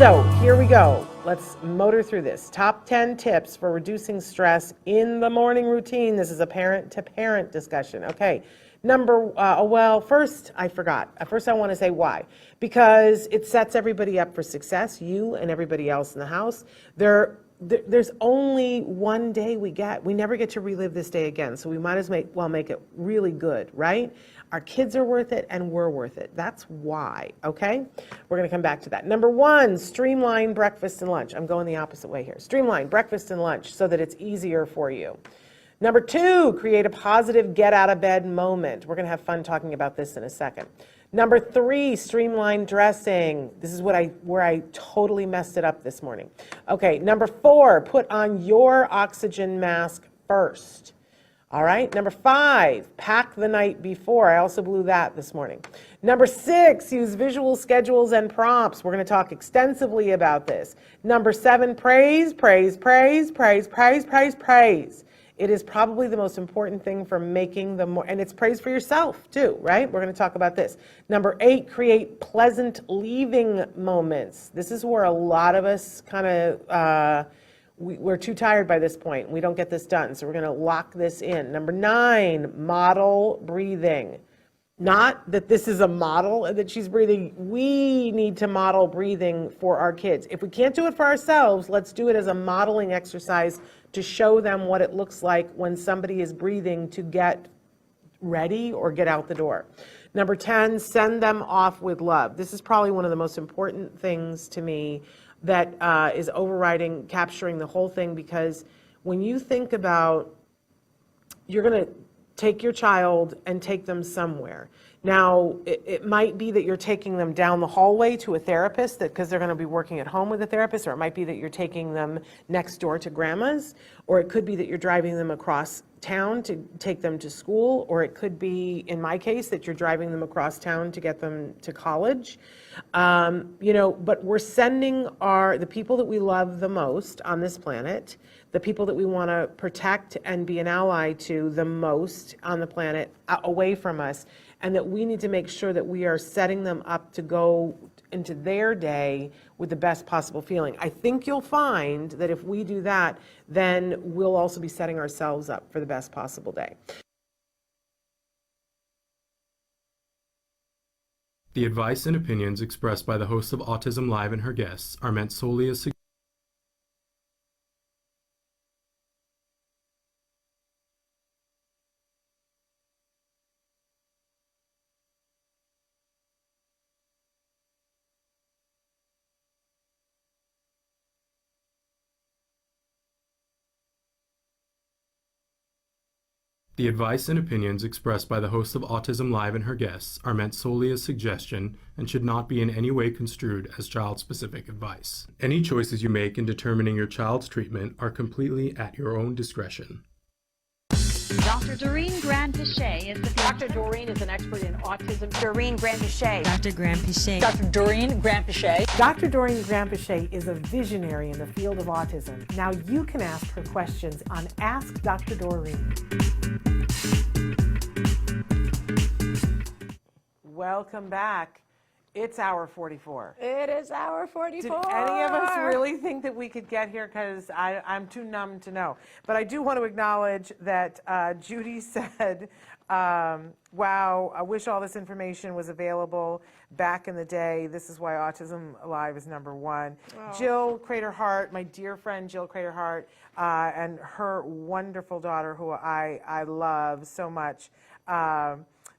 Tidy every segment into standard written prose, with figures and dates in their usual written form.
So here we go. Let's motor through this. Top 10 tips for reducing stress in the morning routine. This is a parent-to-parent discussion. Okay. First, I forgot. First, I want to say why. Because it sets everybody up for success, you and everybody else in the house. There's only one day we get. We never get to relive this day again, so we might as well make it really good, right? Our kids are worth it, and we're worth it. That's why, okay? We're going to come back to that. Number 1, streamline breakfast and lunch. I'm going the opposite way here. Streamline breakfast and lunch so that it's easier for you. Number 2, create a positive get-out-of-bed moment. We're going to have fun talking about this in a second. Number 3, streamline dressing. This is where I totally messed it up this morning. Okay, number 4, put on your oxygen mask first. All right, number 5, pack the night before. I also blew that this morning. Number 6, use visual schedules and prompts. We're going to talk extensively about this. Number 7, praise, praise, praise, praise, praise, praise, praise. It is probably the most important thing for making and it's praise for yourself too, right? We're going to talk about this. Number 8, create pleasant leaving moments. This is where a lot of us kind of, we're too tired by this point. We don't get this done, so we're going to lock this in. Number 9, model breathing. Not that this is a model that she's breathing. We need to model breathing for our kids. If we can't do it for ourselves, let's do it as a modeling exercise to show them what it looks like when somebody is breathing to get ready or get out the door. Number 10, send them off with love. This is probably one of the most important things to me that is overriding, capturing the whole thing, because when you think about, you're going to take your child and take them somewhere. Now, it might be that you're taking them down the hallway to a therapist because they're going to be working at home with a therapist, or it might be that you're taking them next door to grandma's, or it could be that you're driving them across town to take them to school, or it could be, in my case, that you're driving them across town to get them to college. But we're sending the people that we love the most on this planet, the people that we want to protect and be an ally to the most on the planet, away from us, and that we need to make sure that we are setting them up to go into their day with the best possible feeling. I think you'll find that if we do that, then we'll also be setting ourselves up for the best possible day. The advice and opinions expressed by the host of Autism Live and her guests are meant solely as The advice and opinions expressed by the host of Autism Live and her guests are meant solely as suggestion and should not be in any way construed as child-specific advice. Any choices you make in determining your child's treatment are completely at your own discretion. Dr. Doreen Granpeesheh is the Dr. Doreen is an expert in autism. Doreen Granpeesheh. Dr. Granpeesheh. Dr. Doreen Granpeesheh. Dr. Doreen Granpeesheh is a visionary in the field of autism. Now you can ask her questions on Ask Dr. Doreen. Welcome back. It's hour 44. It is hour 44. Did any of us really think that we could get here? Because I'm too numb to know. But I do want to acknowledge that Judy said, wow, I wish all this information was available back in the day. This is why Autism Live is number one. Oh. Jill Crater-Hart, my dear friend Jill Crater-Hart, and her wonderful daughter, who I love so much.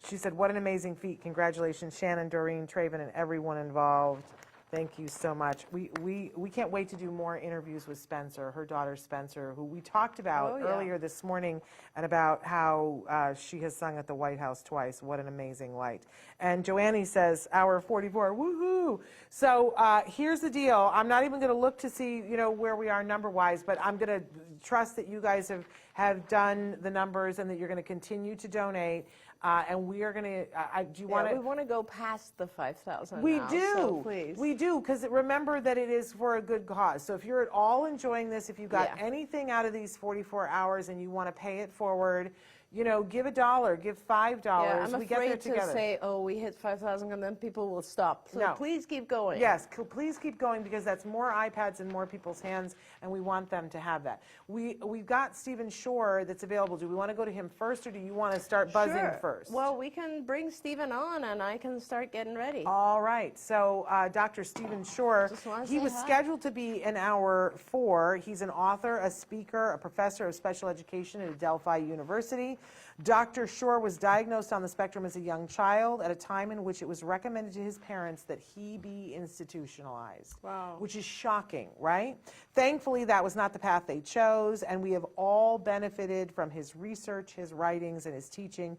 She said, what an amazing feat. Congratulations, Shannon, Doreen, Traven, and everyone involved. Thank you so much. We can't wait to do more interviews with Spencer, her daughter Spencer, who we talked about earlier this morning, and about how she has sung at the White House twice. What an amazing light. And Joanne says, hour 44, woohoo. So here's the deal. I'm not even going to look to see, where we are number-wise, but I'm going to trust that you guys have done the numbers and that you're going to continue to donate. And we are going to, do you want to? We want to go past the 5,000 We now, do. so please. We do, because remember that it is for a good cause. So if you're at all enjoying this, if you got anything out of these 44 hours and you want to pay it forward, give $1, give $5. Yeah, I'm we get there afraid to together. say, oh, we hit 5,000 and then people will stop. So No. please keep going. Yes, please keep going because that's more iPads in more people's hands, and we want them to have that. We've got Stephen Shore that's available. Do we want to go to him first, or do you want to start buzzing Sure. first? Well, we can bring Stephen on, and I can start getting ready. All right. So Dr. Stephen Shore, Just wanna he say was hi. scheduled to be in hour 4. He's an author, a speaker, a professor of special education at Adelphi University. Dr. Shore was diagnosed on the spectrum as a young child at a time in which it was recommended to his parents that he be institutionalized. Wow. Which is shocking, right? Thankfully, that was not the path they chose, and we have all benefited from his research, his writings, and his teachings,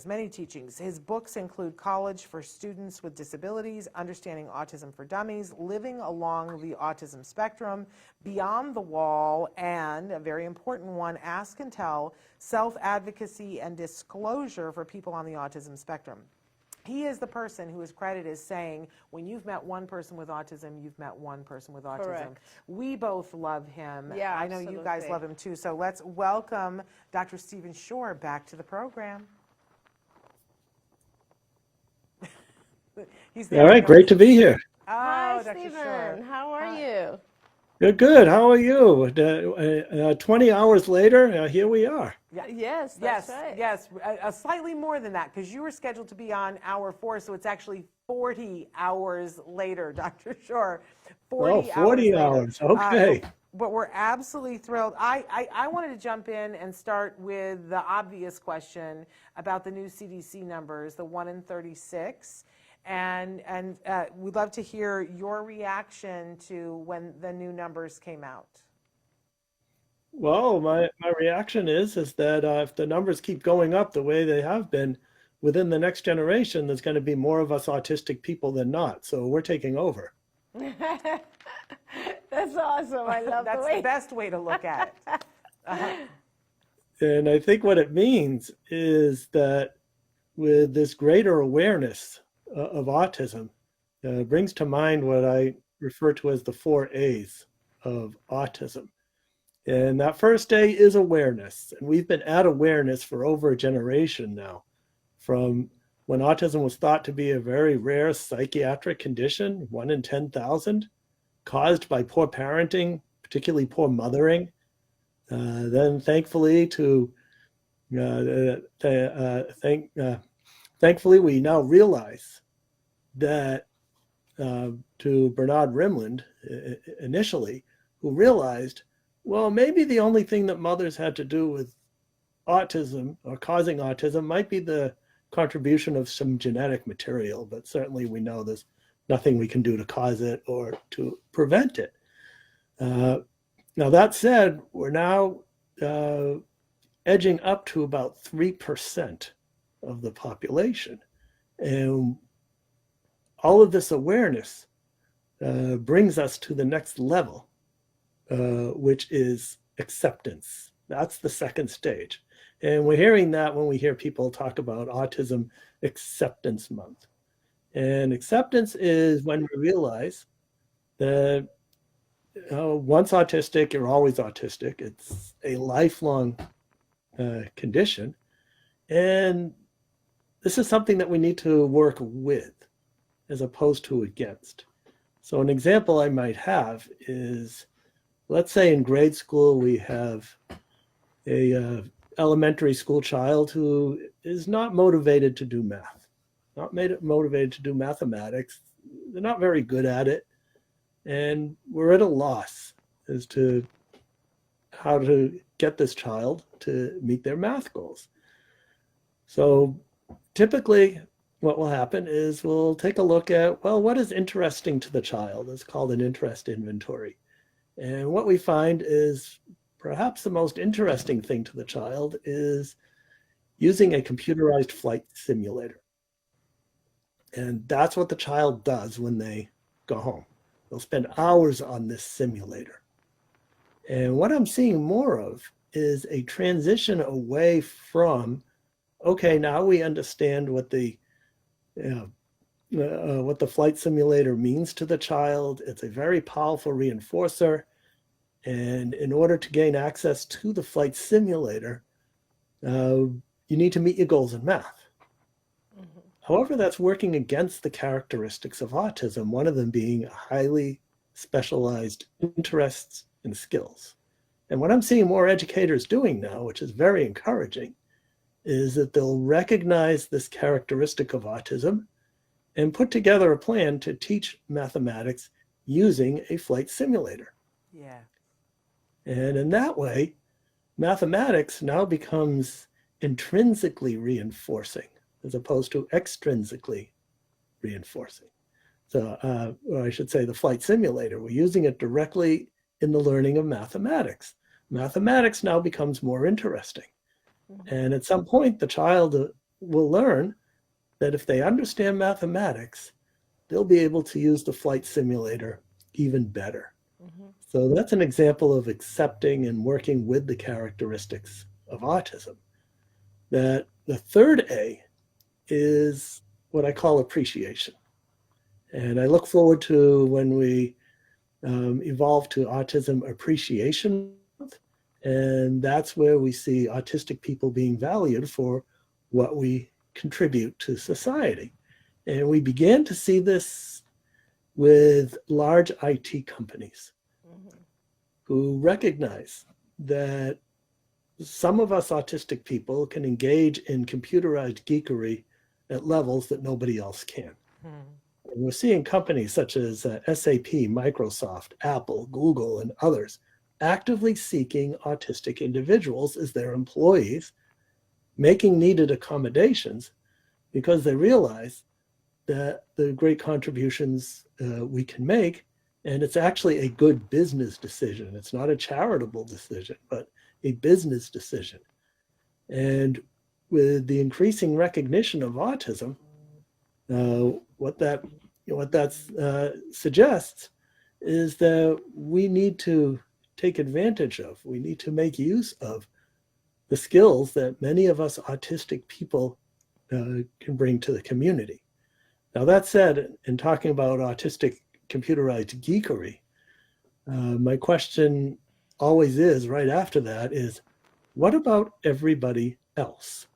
many teachings. His books include College for Students with Disabilities, Understanding Autism for Dummies, Living Along the Autism Spectrum, Beyond the Wall, and a very important one, Ask and Tell, Self-Advocacy and Disclosure for People on the Autism Spectrum. He is the person who is credited as saying, when you've met one person with autism, you've met one person with autism. Correct. We both love him. Yeah, I know you guys absolutely. love him too. So let's welcome Dr. Stephen Shore back to the program. He's there. All right, great to be here. Oh, Hi, Dr. Stephen. Shore. How are you? Good, good. How are you? 20 hours later, here we are. Yeah. Yes, that's right. Yes, slightly more than that, because you were scheduled to be on hour 4, so it's actually 40 hours later, Dr. Shore. 40 40 hours. hours. Okay. But we're absolutely thrilled. I wanted to jump in and start with the obvious question about the new CDC numbers, the 1 in 36. And we'd love to hear your reaction to when the new numbers came out. Well, my reaction is that if the numbers keep going up the way they have been, within the next generation, there's going to be more of us autistic people than not. So we're taking over. That's awesome. I love That's the way. the best way to look at it. And I think what it means is that with this greater awareness of autism, brings to mind what I refer to as the 4 A's of autism. And that first A is awareness. And we've been at awareness for over a generation now, from when autism was thought to be a very rare psychiatric condition, 1 in 10,000, caused by poor parenting, particularly poor mothering. Then thankfully thankfully we now realize that to Bernard Rimland initially, who realized, well, maybe the only thing that mothers had to do with autism or causing autism might be the contribution of some genetic material, but certainly we know there's nothing we can do to cause it or to prevent it. Now that said, we're now edging up to about 3% of the population. And all of this awareness brings us to the next level, which is acceptance. That's the second stage. And we're hearing that when we hear people talk about Autism Acceptance Month. And acceptance is when we realize that once autistic, you're always autistic. It's a lifelong condition. And this is something that we need to work with as opposed to against. So an example I might have is, let's say in grade school, we have a elementary school child who is not motivated to do math, not motivated to do mathematics. They're not very good at it. And we're at a loss as to how to get this child to meet their math goals. So typically what will happen is we'll take a look at, well, what is interesting to the child? It's called an interest inventory. And what we find is perhaps the most interesting thing to the child is using a computerized flight simulator. And that's what the child does when they go home. They'll spend hours on this simulator. And what I'm seeing more of is a transition away from, okay, now we understand what the flight simulator means to the child. It's a very powerful reinforcer. And in order to gain access to the flight simulator, you need to meet your goals in math. However, that's working against the characteristics of autism, one of them being highly specialized interests and skills. And what I'm seeing more educators doing now, which is very encouraging, is that they'll recognize this characteristic of autism and put together a plan to teach mathematics using a flight simulator. Yeah. And in that way, mathematics now becomes intrinsically reinforcing as opposed to extrinsically reinforcing. So, or I should say the flight simulator, we're using it directly in the learning of mathematics. Mathematics now becomes more interesting. And at some point, the child will learn that if they understand mathematics, they'll be able to use the flight simulator even better. So that's an example of accepting and working with the characteristics of autism. That the third A is what I call appreciation. And I look forward to when we evolve to Autism Appreciation Month. And that's where we see autistic people being valued for what we contribute to society. And we began to see this with large IT companies who recognize that some of us autistic people can engage in computerized geekery at levels that nobody else can. And we're seeing companies such as SAP, Microsoft, Apple, Google, and others actively seeking autistic individuals as their employees, making needed accommodations because they realize that the great contributions we can make, and it's actually a good business decision. It's not a charitable decision, but a business decision. And with the increasing recognition of autism, what that suggests is that we need to take advantage of, we need to make use of the skills that many of us autistic people can bring to the community. Now, that said, in talking about autistic computerized geekery, my question always is, right after that, is what about everybody else?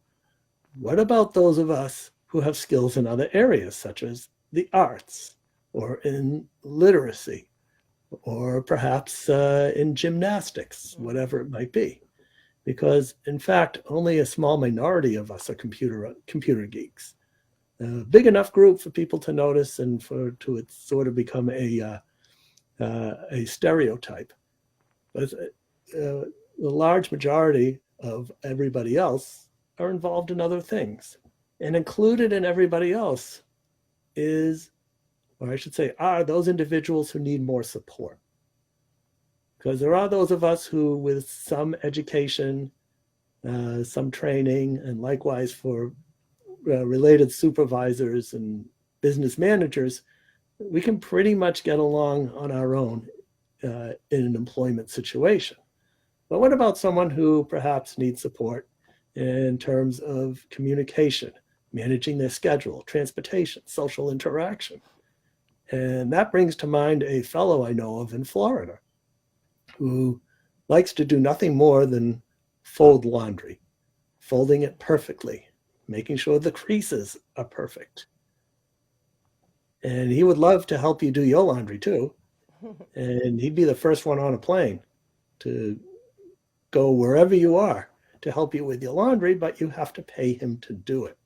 What about those of us who have skills in other areas, such as the arts, or in literacy, or perhaps in gymnastics, whatever it might be? Because, in fact, only a small minority of us are computer geeks. A big enough group for people to notice and for it sort of become a stereotype. But the large majority of everybody else are involved in other things. And included in everybody else is, or I should say, are those individuals who need more support. Because there are those of us who, with some education, some training, and likewise for related supervisors and business managers, we can pretty much get along on our own in an employment situation. But what about someone who perhaps needs support in terms of communication, managing their schedule, transportation, social interaction? And that brings to mind a fellow I know of in Florida who likes to do nothing more than fold laundry, folding it perfectly, making sure the creases are perfect. And he would love to help you do your laundry too. And he'd be the first one on a plane to go wherever you are to help you with your laundry, but you have to pay him to do it.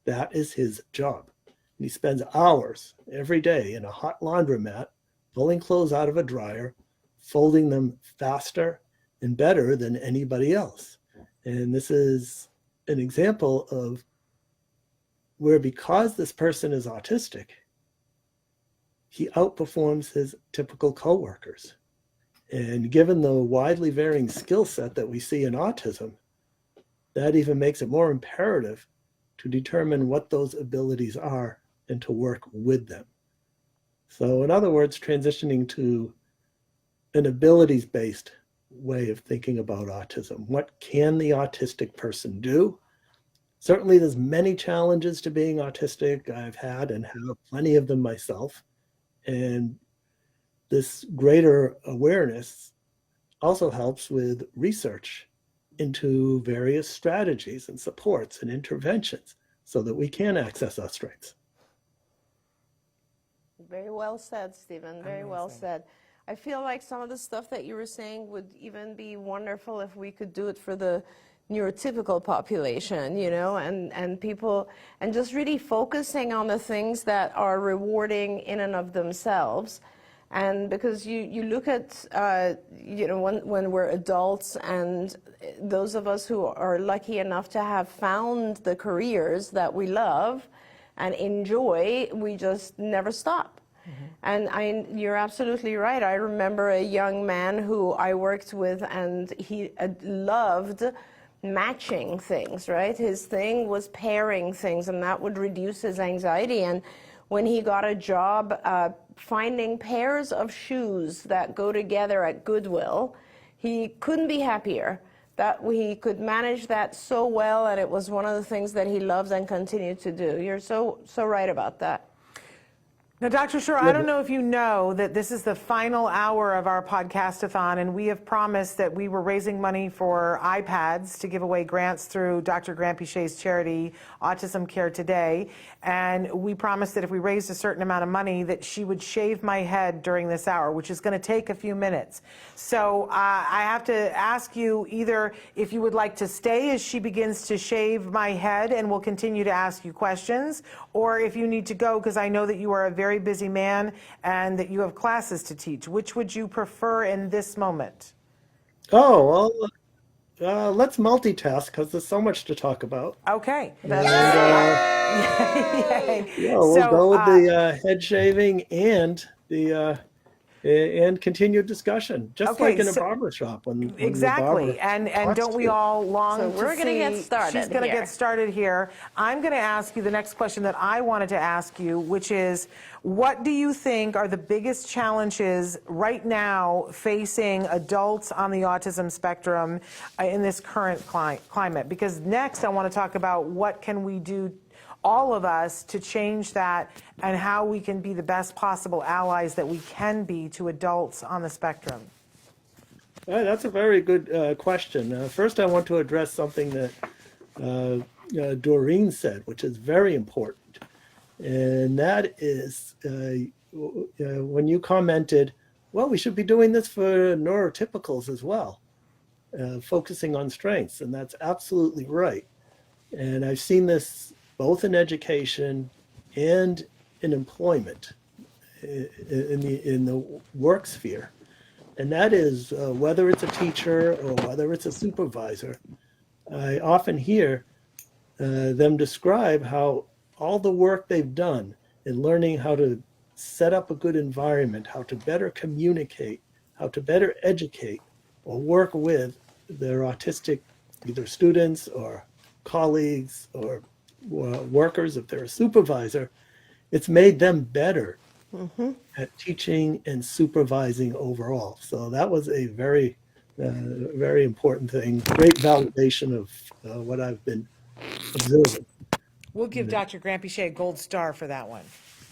That is his job. And he spends hours every day in a hot laundromat, pulling clothes out of a dryer, folding them faster and better than anybody else. And this is an example of where, because this person is autistic, he outperforms his typical coworkers. And given the widely varying skill set that we see in autism, that even makes it more imperative to determine what those abilities are and to work with them. So in other words, transitioning to an abilities-based way of thinking about autism. What can the autistic person do? Certainly there's many challenges to being autistic. I've had and have plenty of them myself. And this greater awareness also helps with research into various strategies and supports and interventions so that we can access our strengths. Very well said, Stephen. Very well said. I feel like some of the stuff that you were saying would even be wonderful if we could do it for the neurotypical population, you know, and people, and just really focusing on the things that are rewarding in and of themselves. And because you look at, you know, when we're adults, and those of us who are lucky enough to have found the careers that we love and enjoy, we just never stop. And you're absolutely right. I remember a young man who I worked with, and he loved matching things, right? His thing was pairing things, and that would reduce his anxiety. And when he got a job finding pairs of shoes that go together at Goodwill, he couldn't be happier that he could manage that so well, and it was one of the things that he loves and continued to do. You're so right about that. Now, Dr. Shore, I don't know if you know that this is the final hour of our podcast-a-thon, and we have promised that we were raising money for iPads to give away grants through Dr. Granpeesheh's charity, Autism Care Today, and we promised that if we raised a certain amount of money that she would shave my head during this hour, which is going to take a few minutes. So I have to ask you either if you would like to stay as she begins to shave my head, and we'll continue to ask you questions, or if you need to go, because I know that you are a very busy man and that you have classes to teach. Which would you prefer in this moment? Oh, well, let's multitask because there's so much to talk about. Okay. Yeah, Yay. we'll So, go with the head shaving and the and continued discussion, just Okay, like in a so- barber shop. When Exactly, the and barber don't we all long So to we're gonna get see- started She's going to here. get started here. I'm going to ask you the next question that I wanted to ask you, which is, what do you think are the biggest challenges right now facing adults on the autism spectrum in this current climate? Because next I want to talk about what can we do, all of us, to change that, and how we can be the best possible allies that we can be to adults on the spectrum. That's a very good question. First, I want to address something that Doreen said, which is very important. And that is when you commented, well, we should be doing this for neurotypicals as well, focusing on strengths. And that's absolutely right. And I've seen this both in education and in employment, in the work sphere. And that is whether it's a teacher or whether it's a supervisor, I often hear them describe how all the work they've done in learning how to set up a good environment, how to better communicate, how to better educate or work with their autistic either students or colleagues or workers, if they're a supervisor, it's made them better at teaching and supervising overall. So that was a very, very important thing, great validation of what I've been observing. We'll give Dr. Granpeesheh a gold star for that one.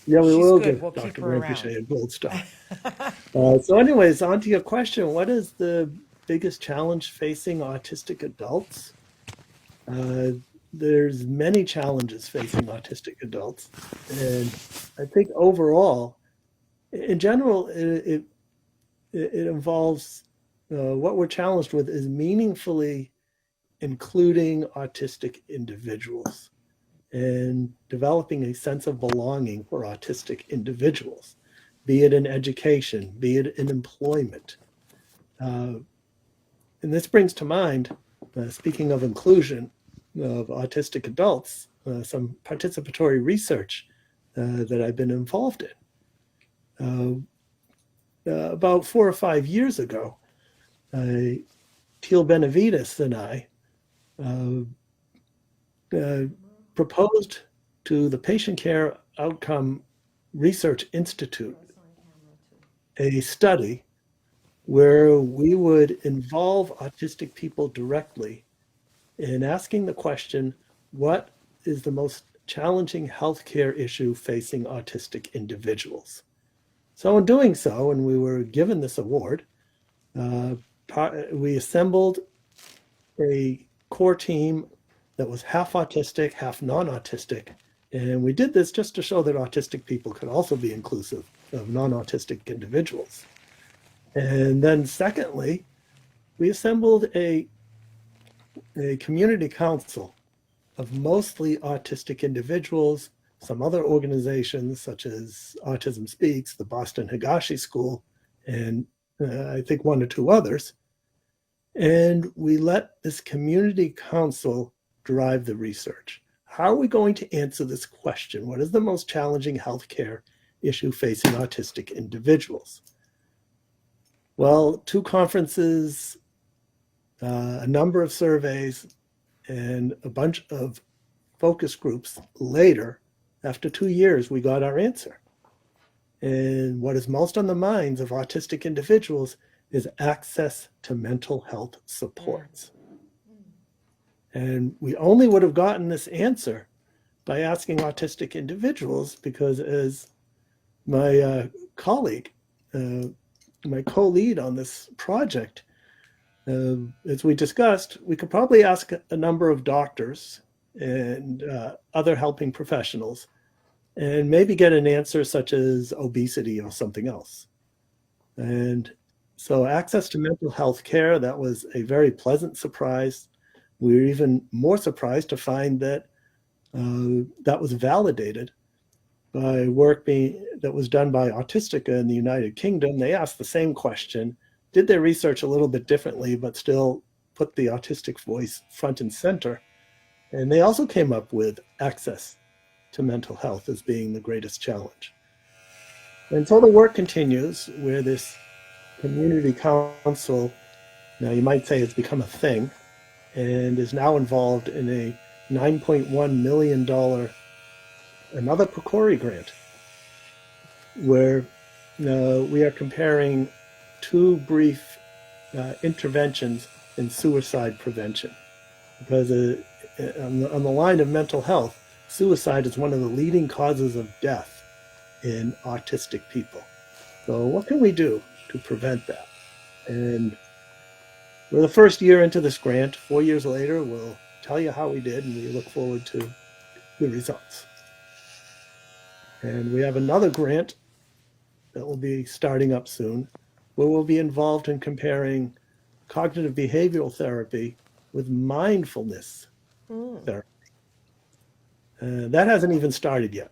Yeah, we She's will good. give We'll keep Dr. her around. Granpeesheh a gold star. So anyways, on to your question, what is the biggest challenge facing autistic adults? There's many challenges facing autistic adults. And I think overall, in general, it involves what we're challenged with is meaningfully including autistic individuals and developing a sense of belonging for autistic individuals, be it in education, be it in employment. And this brings to mind, speaking of inclusion of autistic adults, some participatory research that I've been involved in. About 4 or 5 years ago, Teal Benavides and I proposed to the Patient Care Outcome Research Institute a study where we would involve autistic people directly in asking the question, what is the most challenging healthcare issue facing autistic individuals? So in doing so, and we were given this award, we assembled a core team that was half autistic, half non-autistic. And we did this just to show that autistic people could also be inclusive of non-autistic individuals. And then secondly, we assembled a community council of mostly autistic individuals, some other organizations such as Autism Speaks, the Boston Higashi School, and I think one or two others. And we let this community council drive the research. How are we going to answer this question? What is the most challenging healthcare issue facing autistic individuals? Well, 2 conferences, a number of surveys, and a bunch of focus groups later, after 2 years, we got our answer. And what is most on the minds of autistic individuals is access to mental health supports. And we only would have gotten this answer by asking autistic individuals, because as my colleague, my co-lead on this project, as we discussed, we could probably ask a number of doctors and other helping professionals and maybe get an answer such as obesity or something else. And so access to mental health care, that was a very pleasant surprise. We were even more surprised to find that that was validated by work that was done by Autistica in the United Kingdom. They asked the same question, did their research a little bit differently, but still put the autistic voice front and center. And they also came up with access to mental health as being the greatest challenge. And so the work continues, where this community council, now you might say it's become a thing, and is now involved in a $9.1 million another PCORI grant, where we are comparing 2 brief interventions in suicide prevention. Because on the line of mental health, suicide is one of the leading causes of death in autistic people. So what can we do to prevent that? And we're the first year into this grant. 4 years later, we'll tell you how we did, and we look forward to the results. And we have another grant that will be starting up soon, where we'll be involved in comparing cognitive behavioral therapy with mindfulness therapy. That hasn't even started yet.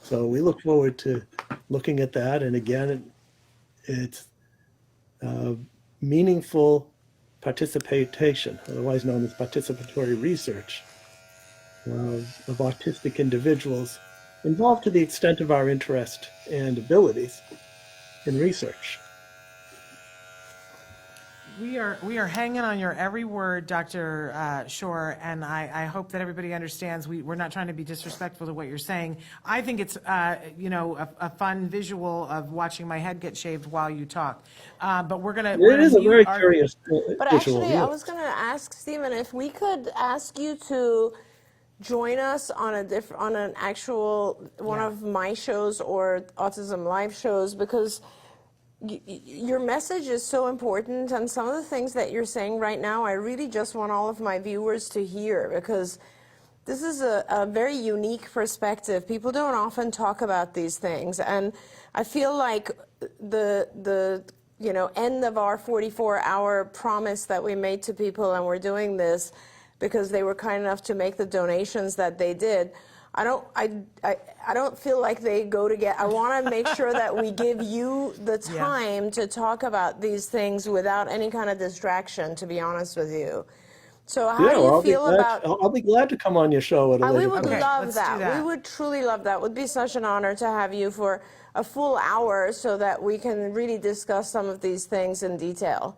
So we look forward to looking at that. And again, it's meaningful participation, otherwise known as participatory research, of autistic individuals involved to the extent of our interest and abilities in research. We are hanging on your every word, Dr. Shore, and I hope that everybody understands we're not trying to be disrespectful to what you're saying. I think it's a fun visual of watching my head get shaved while you talk. But we're gonna. It is a very curious But visual. actually, Yes. I was going to ask Stephen if we could ask you to join us on an actual one of my shows or Autism Live shows, because your message is so important, and some of the things that you're saying right now, I really just want all of my viewers to hear, because this is a very unique perspective. People don't often talk about these things, and I feel like the end of our 44-hour promise that we made to people, and we're doing this because they were kind enough to make the donations that they did. I don't feel like they go together. I want to make sure that we give you the time to talk about these things without any kind of distraction, to be honest with you. So how do you feel about... I'll be glad to come on your show at a later We would point. love that. We would truly love that. It would be such an honor to have you for a full hour so that we can really discuss some of these things in detail.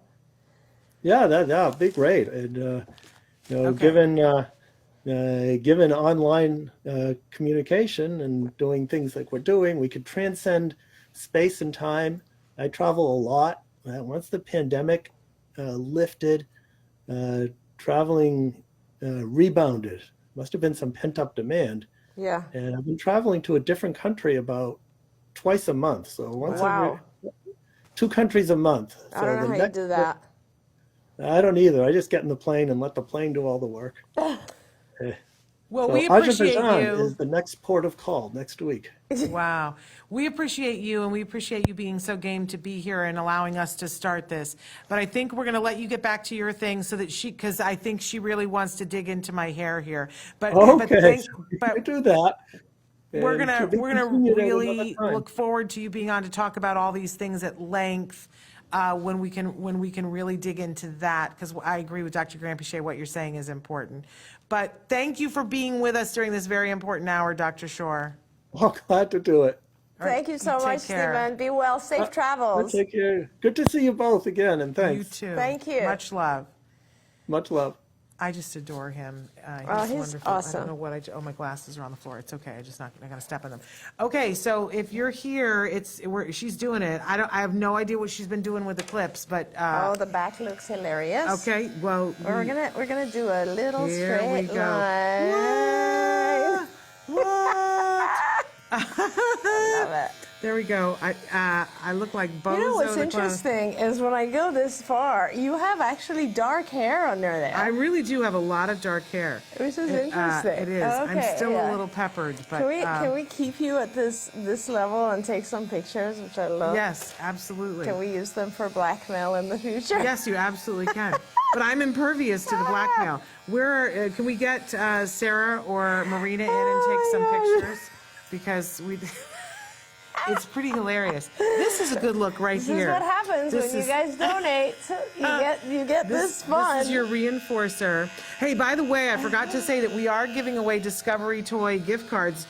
Yeah, that'd be great. And given online communication and doing things like we're doing, we could transcend space and time. I travel a lot. Once the pandemic lifted, traveling rebounded. Must have been some pent-up demand. Yeah. And I've been traveling to a different country about twice a month. So once every 2 countries a month. I don't know how you do that. I don't either. I just get in the plane and let the plane do all the work. Well, So we appreciate Azerbaijan you. is the next port of call next week. Wow. We appreciate you, and we appreciate you being so game to be here and allowing us to start this. But I think we're going to let you get back to your thing so that because I think she really wants to dig into my hair here. But Okay, so we do that. we're and gonna to be continued at another really time. look forward to you being on to talk about all these things at length when we can really dig into that, because I agree with Dr. Granpeesheh, what you're saying is important. But thank you for being with us during this very important hour, Dr. Shore. Well, glad to do it. Thank you so take much, care. Stephen. Be well. Safe travels. Take care. Good to see you both again, and You thanks. too. Thank you. Much love. Much love. I just adore him. He's wonderful. I awesome. don't know what my glasses are on the floor. It's okay. I'm gonna step on them. Okay, so if you're here, she's doing it. I have no idea what she's been doing with the clips, but Oh, the back looks hilarious. okay. Well, We're gonna do a little Here we straight go. line. what? Love it. There we go. I look like Bozo. You know what's the clown. interesting is when I go this far, you have actually dark hair under there. I really do have a lot of dark hair. Which is interesting. It is. I'm Okay, still yeah. a little peppered, but Can we keep you at this level and take some pictures, which I love? yes, absolutely. Can we use them for blackmail in the future? Yes, you absolutely can. But I'm impervious to the blackmail. Can we get Sarah or Marina in and take some pictures? Because it's pretty hilarious. This is a good look right This here. is what happens when you guys donate. You get this fun. This is your reinforcer. Hey, by the way, I forgot to say that we are giving away Discovery Toy gift cards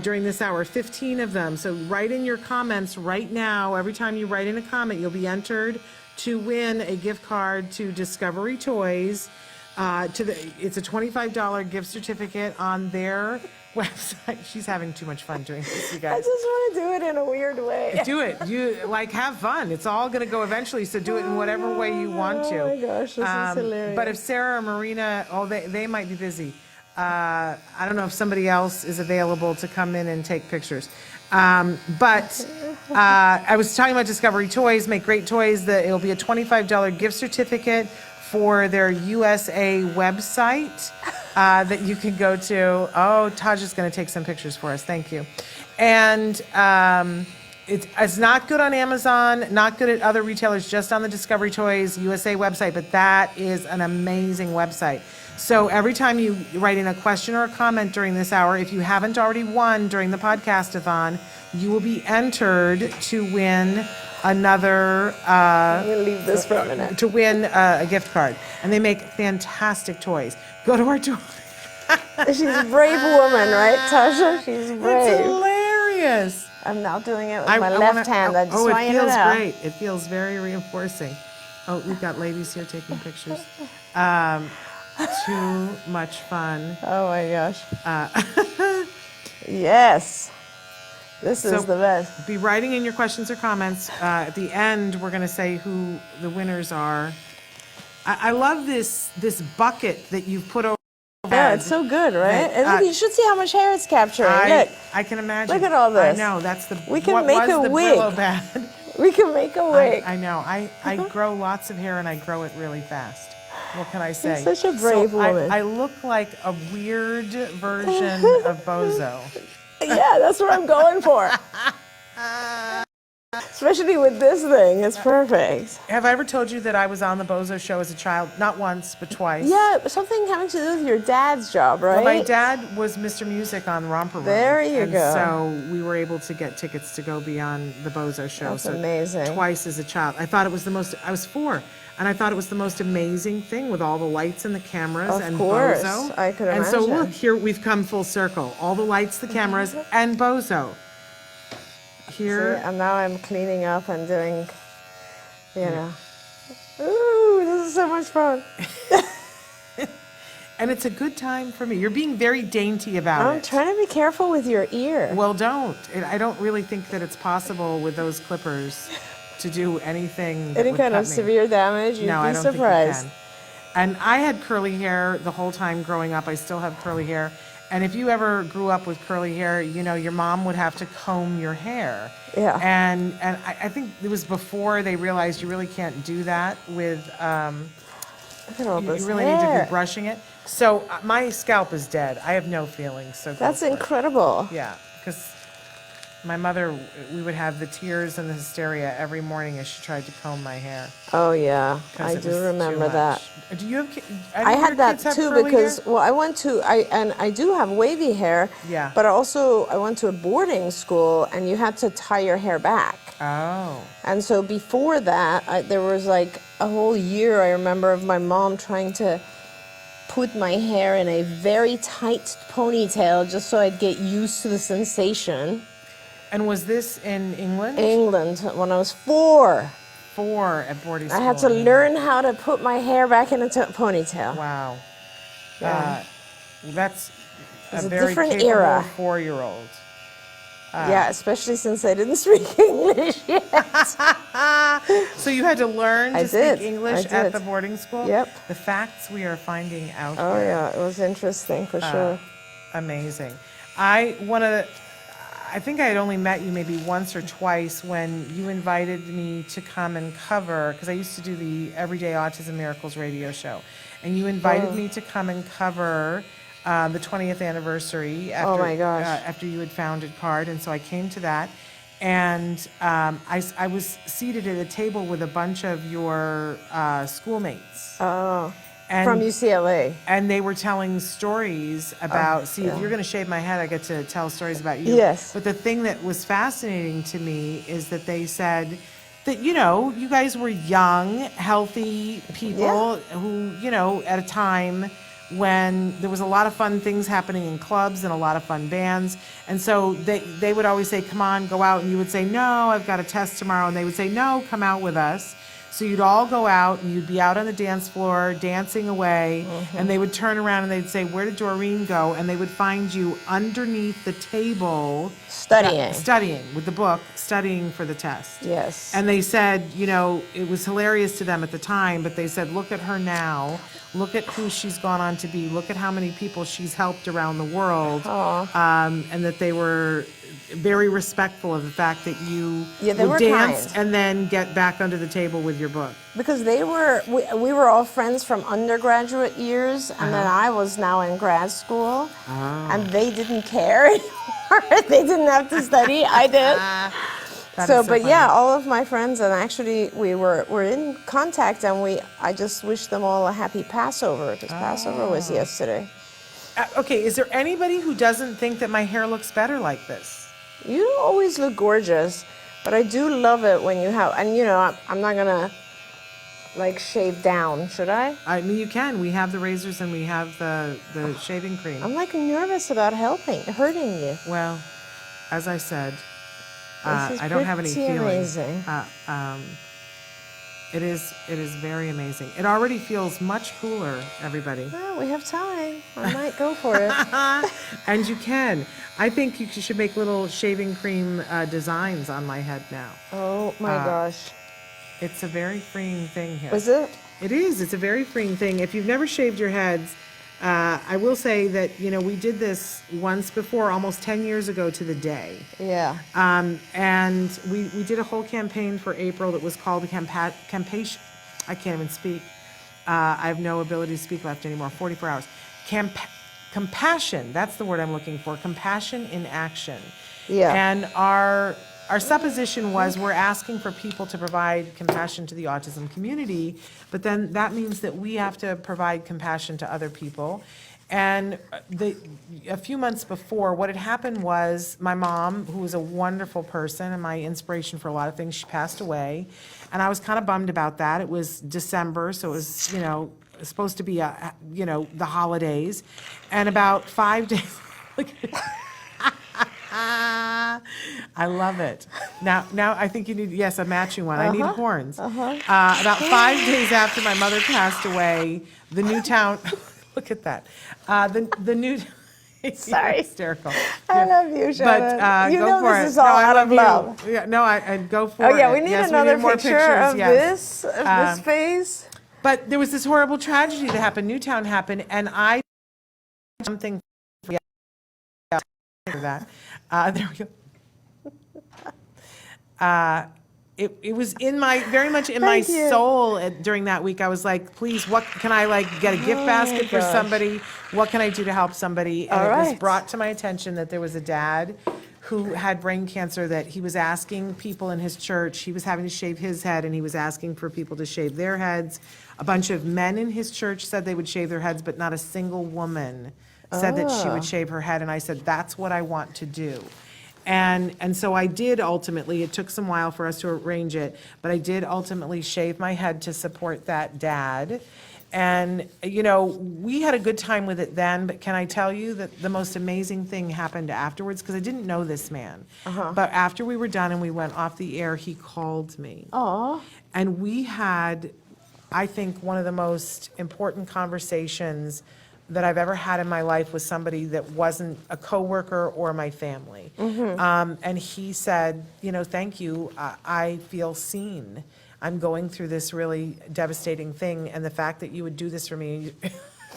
during this hour, 15 of them. So write in your comments right now. Every time you write in a comment, you'll be entered to win a gift card to Discovery Toys. It's a $25 gift certificate on their website. She's having too much fun doing this, you I guys. just want to do it in a weird way. Do it. You have fun. It's all going to go eventually, so do it in whatever way you want to. Oh my gosh, this is hilarious. But if Sarah or Marina, they might be busy. I don't know if somebody else is available to come in and take pictures. But I was talking about Discovery Toys, make great toys. It'll be a $25 gift certificate for their USA website that you can go to. Oh, Taj is going to take some pictures for us. Thank you. And it's not good on Amazon, not good at other retailers, just on the Discovery Toys USA website, but that is an amazing website. So every time you write in a question or a comment during this hour, if you haven't already won during the podcast-a-thon, you will be entered to win another I'm going to leave this for a minute. to win a gift card. And they make fantastic toys. Go to our toy. She's a brave woman, right, Tasha? She's It's brave. hilarious. I'm now doing it with I my wanna- left hand. I just oh, want it you to feels know. great. It feels very reinforcing. Oh, we've got ladies here taking pictures. Too much fun. Oh my gosh. Yes. This is the best. Be writing in your questions or comments. At the end, we're going to say who the winners are. I love this bucket that you've put over. Yeah, it's so good, right? That, And look, you should see how much hair it's capturing. Look, I can imagine. Look at all this. I know, that's We can what make was a the wig. Brillo bag. we can make a wig. I know. I grow lots of hair and I grow it really fast. What can I say? You're such a brave woman. I look like a weird version of Bozo. Yeah, that's what I'm going for. Especially with this thing, it's perfect. Have I ever told you that I was on the Bozo show as a child? Not once, but twice. Yeah, something having to do with your dad's job, right? Well, my dad was Mr. Music on Romper Room. There you and go. So we were able to get tickets to go be on the Bozo show. That's so amazing. Twice as a child. I thought it was I was 4, and I thought it was the most amazing thing with all the lights and the cameras Of and course, Bozo. I could And so imagine. look, here we've come full circle. All the lights, the cameras, and Bozo. Here. See, and now I'm cleaning up and doing, you know. Ooh, this is so much fun. And it's a good time for me. You're being very dainty about I'm it. trying to be careful with your ear. Well, don't. I don't really think that it's possible with those clippers to do anything that Any would kind cut of me. severe damage, you'd No, I be don't surprised. think you can. And I had curly hair the whole time growing up. I still have curly hair. And if you ever grew up with curly hair, you know, your mom would have to comb your hair. Yeah. And I think it was before they realized you really can't do that with Look at all You this really need to hair. be brushing it. So my scalp is dead. I have no feelings. So go That's for it. incredible. Yeah, because my mother, we would have the tears and the hysteria every morning as she tried to comb my hair. Oh yeah, 'Cause I it was do too remember that. much. Do you have? I had that too because hair? well, I do have wavy hair. Yeah. But I went to a boarding school and you had to tie your hair back. Oh. And so before that, there was like a whole year I remember of my mom trying to put my hair in a very tight ponytail just so I'd get used to the sensation. And was this in England? England, when I was 4. 4 at boarding school. I had to learn how to put my hair back in a ponytail. Wow. Yeah. That's It's a very different capable era. 4-year-old. Yeah, especially since I didn't speak English yet. So you had to learn I to did. speak English I at did. the boarding school? Yep. The facts we are finding out Oh here. yeah, it was interesting for sure. Amazing. I think I had only met you maybe once or twice when you invited me to come and cover, because I used to do the Everyday Autism Miracles radio show. And you invited me to come and cover the 20th anniversary after, my gosh. after you had founded CARD. And so I came to that. And I was seated at a table with a bunch of your schoolmates. Oh, And from UCLA. and they were telling stories about, if you're going to shave my head, I get to tell stories about you. Yes. But the thing that was fascinating to me is that they said that, you guys were young, healthy people who, at a time when there was a lot of fun things happening in clubs and a lot of fun bands. And so they would always say, come on, go out. And you would say, no, I've got a test tomorrow. And they would say, no, come out with us. So you'd all go out and you'd be out on the dance floor dancing away, and they would turn around and they'd say, where did Doreen go? And they would find you underneath the table studying with the book, studying for the test. Yes. And they said, it was hilarious to them at the time, but they said, look at her now. Look at who she's gone on to be. Look at how many people she's helped around the world. And that they were very respectful of the fact that you they were would dance kind. and then get back under the table with your book. Because we were all friends from undergraduate years, and then I was now in grad school, and they didn't care anymore. They didn't have to study. I did. That is But funny. yeah, all of my friends, and actually we're in contact, and I just wish them all a happy Passover, because Passover was yesterday. Okay, is there anybody who doesn't think that my hair looks better like this? You don't always look gorgeous, but I do love it when you have, and I'm not gonna shave down, should I? I mean, you can. We have the razors and we have the shaving cream. I'm nervous about hurting you. Well, as I said, This is I don't have any pretty feelings. amazing. It is very amazing. It already feels much cooler, everybody. Well, we have time. I might go for it. And you can. I think you should make little shaving cream designs on my head now. Oh my gosh. It's a very freeing thing here. Was it? It is. It's a very freeing thing. If you've never shaved your heads, I will say that, we did this once before, almost 10 years ago to the day. Yeah. And we did a whole campaign for April that was called Campation. I can't even speak. I have no ability to speak left anymore. 44 hours. Compassion. That's the word I'm looking for. Compassion in action. Yeah. And our supposition was we're asking for people to provide compassion to the autism community, but then that means that we have to provide compassion to other people. And a few months before, what had happened was my mom, who was a wonderful person and my inspiration for a lot of things, she passed away. And I was kind of bummed about that. It was December, so it was, supposed to be, the holidays. And about 5 days, I love it. Now I think you need, yes, a matching one. I need horns. About 5 days after my mother passed away, the new town, look at that. The new, Sorry. hysterical. I love you, Shannon. But you go know for this it. is all I out of you. love. Yeah, no, I go for Oh it. yeah, we need Yes, another more picture pictures, of yes. this phase. But there was this horrible tragedy that happened. Newtown happened, and I something for that. There we go. it was very much in my soul during that week. I was like, please, what can I get a gift basket for somebody? What can I do to help somebody? And it was brought to my attention that there was a dad who had brain cancer, that he was asking people in his church, he was having to shave his head, and he was asking for people to shave their heads. A bunch of men in his church said they would shave their heads, but not a single woman said that she would shave her head. And I said, that's what I want to do. And so I did ultimately. It took some while for us to arrange it, but I did ultimately shave my head to support that dad. And, we had a good time with it then, but can I tell you that the most amazing thing happened afterwards? Because I didn't know this man. But after we were done and we went off the air, he called me. And we had, I think, one of the most important conversations that I've ever had in my life with somebody that wasn't a coworker or my family. And he said, thank you, I feel seen. I'm going through this really devastating thing, and the fact that you would do this for me,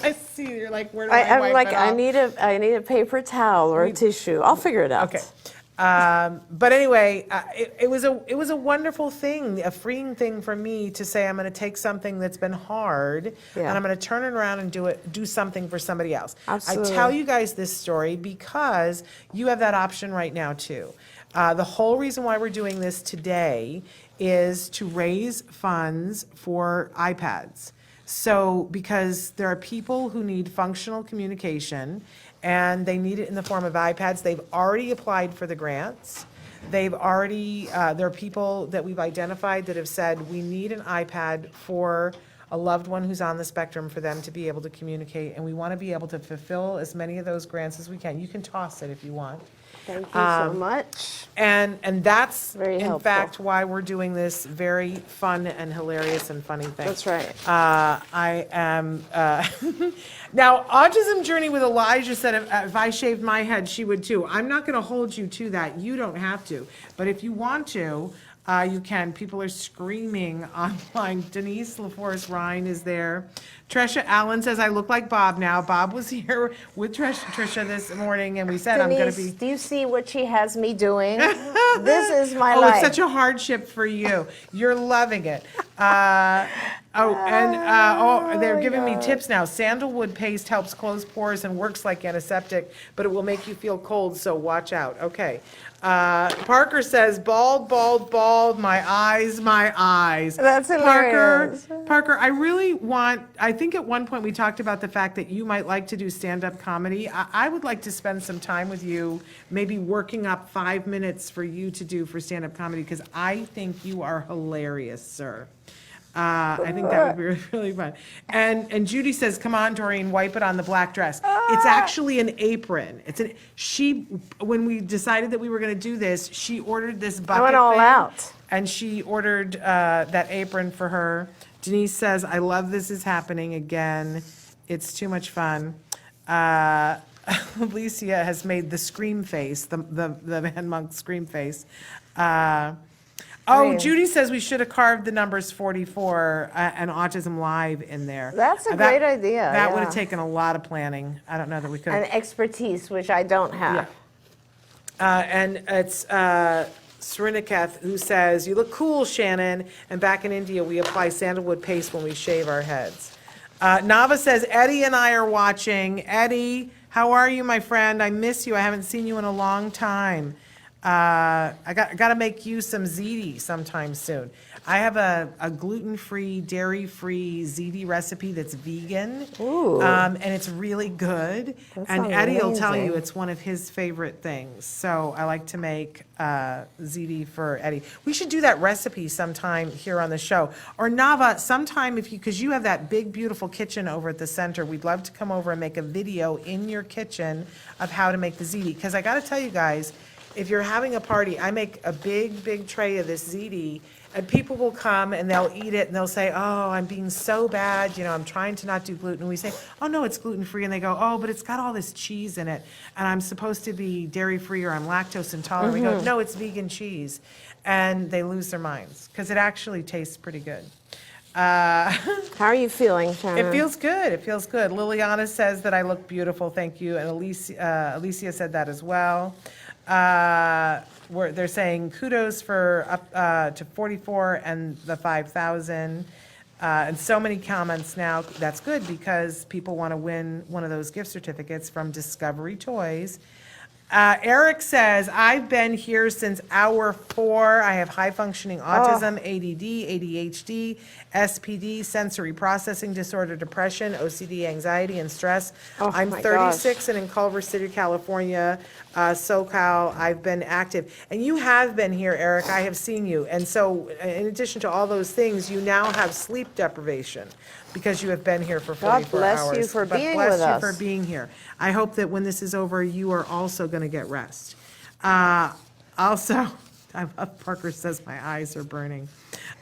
I see you're like, where do I wipe it off? I need a paper towel or a tissue. I'll figure it out. Okay. But anyway, it was a wonderful thing, a freeing thing for me to say, I'm going to take something that's been hard and I'm going to turn it around and do something for somebody else. Absolutely. I tell you guys this story because you have that option right now too. The whole reason why we're doing this today is to raise funds for iPads. So, because there are people who need functional communication and they need it in the form of iPads. They've already applied for the grants. They've already, there are people that we've identified that have said, we need an iPad for a loved one who's on the spectrum for them to be able to communicate, and we want to be able to fulfill as many of those grants as we can. You can toss it if you want. Thank you so much. And that's, Very in helpful. fact, why we're doing this very fun and hilarious and funny thing. That's right. I am, now, Autism Journey with Elijah said if I shaved my head, she would too. I'm not going to hold you to that. You don't have to. But if you want to, you can. People are screaming online. Denise LaForest Ryan is there. Trisha Allen says, I look like Bob now. Bob was here with Trisha this morning, and we said, I'm going to be... do you see what she has me doing? This is my Oh, life. it's such a hardship for you. You're loving it. They're giving me tips now. Sandalwood paste helps close pores and works like antiseptic, but it will make you feel cold, so watch out. Okay. Parker says, bald, bald, bald, my eyes, my eyes. That's hilarious. Parker, I think at one point we talked about the fact that you might like to do stand-up comedy. I would like to spend some time with you, maybe working up 5 minutes for you to do for stand-up comedy, because I think you are hilarious, sir. I think that would be really fun. And Judy says, come on, Doreen, wipe it on the black dress. It's actually an apron. When we decided that we were going to do this, she ordered this bucket I went all thing, out. and she ordered that apron for her. Denise says, I love this is happening again. It's too much fun. Alicia has made the scream face, the Van Monk scream face. Judy says we should have carved the numbers 44 and Autism Live in there. That's a great idea. That would have taken a lot of planning. I don't know that we could And have. expertise, which I don't have. And it's Srinikath who says, you look cool, Shannon. And back in India, we apply sandalwood paste when we shave our heads. Nava says, Eddie and I are watching. Eddie, how are you, my friend? I miss you. I haven't seen you in a long time. I got to make you some ziti sometime soon. I have a gluten-free, dairy-free ziti recipe that's vegan. Ooh. And it's really good. That And sounds Eddie will tell amazing. you it's one of his favorite things. So I like to make ziti for Eddie. We should do that recipe sometime here on the show. Or Nava, sometime because you have that big, beautiful kitchen over at the center, we'd love to come over and make a video in your kitchen of how to make the ziti. Because I got to tell you guys, if you're having a party, I make a big, big tray of this ziti, and people will come and they'll eat it and they'll say, oh, I'm being so bad, I'm trying to not do gluten. And we say, oh, no, it's gluten-free. And they go, oh, but it's got all this cheese in it, and I'm supposed to be dairy-free or I'm lactose intolerant. We go, no, it's vegan cheese. And they lose their minds because it actually tastes pretty good. How are you feeling, Shannon? It feels good. It feels good. Liliana says that I look beautiful. Thank you. And Alicia said that as well. where they're saying kudos for up to 44 and the 5,000. And so many comments now. That's good because people want to win one of those gift certificates from Discovery Toys. Eric says, I've been here since hour 4. I have high-functioning autism, ADD, ADHD, SPD, sensory processing disorder, depression, OCD, anxiety, and stress. I'm my 36 and in Culver City, California, SoCal. I've been active. And you have been here, Eric. I have seen you. And so in addition to all those things, you now have sleep deprivation because you have been here for 44 hours. God bless you for But being bless with you us. for being here. I hope that when this is over, you are also going to get rest. Also, I love Parker says my eyes are burning.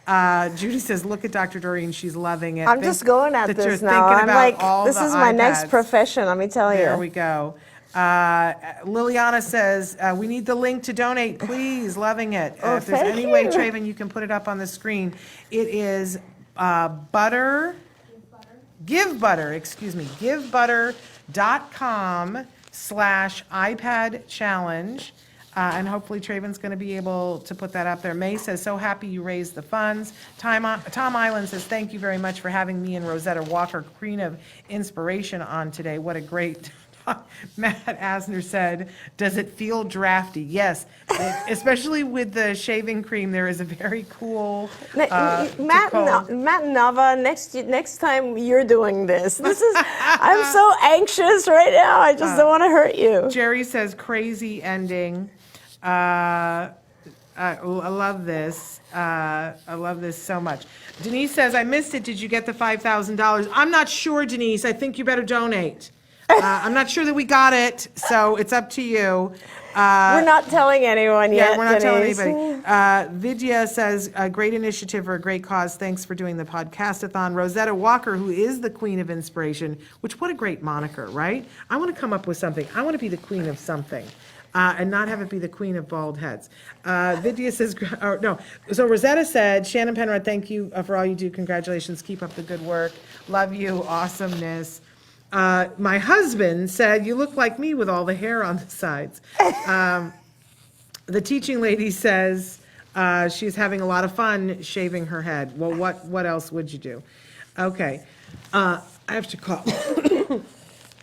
Judy says, look at Dr. Doreen, she's loving it. I'm just going at that you're this now. thinking I'm about like, all this the is my next iPads. profession, let me tell you. There we go. Liliana says, we need the link to donate, please, loving it. If there's thank any way, you. Traven, you can put it up on the screen. It is givebutter.com/iPad challenge. And hopefully Traven's going to be able to put that up there. May says, so happy you raised the funds. Tom Island says, thank you very much for having me and Rosetta Walker, Queen of Inspiration, on today. What a great... Matt Asner said, does it feel drafty? Yes, especially with the shaving cream, there is a very cool... Matt Nava, next time you're doing this. I'm so anxious right now. I just don't want to hurt you. Jerry says, crazy ending. I love this. I love this so much. Denise says, I missed it. Did you get the $5,000? I'm not sure, Denise. I think you better donate. I'm not sure that we got it, so it's up to you. We're not telling anyone yet. Yeah, we're not telling Denise. anybody. Vidya says, a great initiative for a great cause. Thanks for doing the podcast-a-thon. Rosetta Walker, who is the Queen of Inspiration, which, what a great moniker, right? I want to come up with something. I want to be the queen of something. And not have it be the queen of bald heads. Vidya says, no. So Rosetta said, Shannon Penrod, thank you for all you do. Congratulations. Keep up the good work. Love you. Awesomeness. My husband said, you look like me with all the hair on the sides. The teaching lady says she's having a lot of fun shaving her head. Well, what else would you do? Okay. I have to cough.